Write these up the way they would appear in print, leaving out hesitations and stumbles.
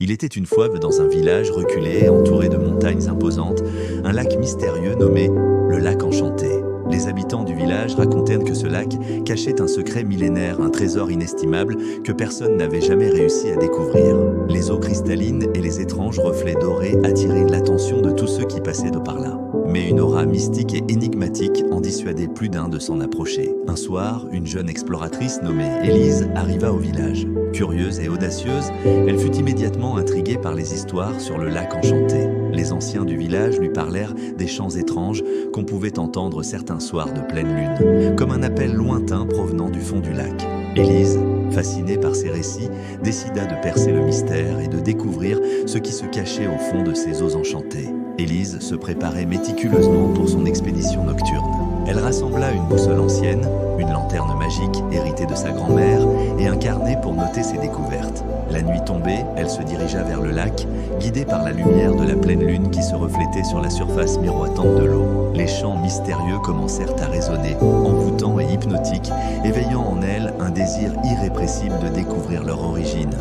Il était une fois dans un village reculé, entouré de montagnes imposantes, un lac mystérieux nommé le lac Enchanté. Les habitants du village racontèrent que ce lac cachait un secret millénaire, un trésor inestimable que personne n'avait jamais réussi à découvrir. Les eaux cristallines et les étranges reflets dorés attiraient l'attention de tous ceux qui passaient de par là. Mais une aura mystique et énigmatique en dissuadait plus d'un de s'en approcher. Un soir, une jeune exploratrice nommée Élise arriva au village. Curieuse et audacieuse, elle fut immédiatement intriguée par les histoires sur le lac Enchanté. Les anciens du village lui parlèrent des chants étranges qu'on pouvait entendre certains soirs de pleine lune, comme un appel lointain provenant du fond du lac. Élise, fascinée par ces récits, décida de percer le mystère et de découvrir ce qui se cachait au fond de ces eaux enchantées. Élise se préparait méticuleusement pour son expédition nocturne. Elle rassembla une boussole ancienne, une lanterne magique héritée de sa grand-mère et un carnet pour noter ses découvertes. La nuit tombée, elle se dirigea vers le lac, guidée par la lumière de la pleine lune qui se reflétait sur la surface miroitante de l'eau. Les chants mystérieux commencèrent à résonner, envoûtants et hypnotiques, éveillant en elle un désir irrépressible de découvrir leur origine.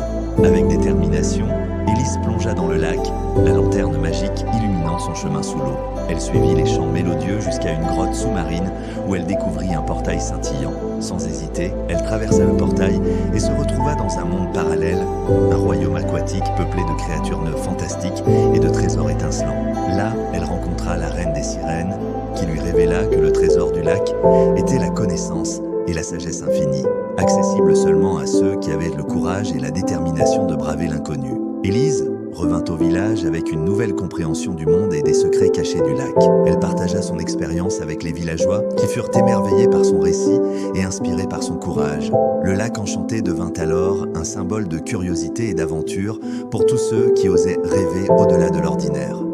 Avec détermination, Élise plongea dans le lac, la lanterne magique illuminant son chemin sous l'eau. Elle suivit les chants mélodieux jusqu'à une grotte sous-marine où elle découvrit un portail scintillant. Sans hésiter, elle traversa le portail et se retrouva dans un monde parallèle, un royaume aquatique peuplé de créatures fantastiques et de trésors étincelants. Là, elle rencontra la reine des sirènes, qui lui révéla que le trésor du lac était la connaissance et la sagesse infinie, accessible seulement à ceux qui avaient le courage et la détermination de braver l'inconnu. Élise revint au village avec une nouvelle compréhension du monde et des secrets cachés du lac. Elle partagea son expérience avec les villageois qui furent émerveillés par son récit et inspirés par son courage. Le lac Enchanté devint alors un symbole de curiosité et d'aventure pour tous ceux qui osaient rêver au-delà de l'ordinaire.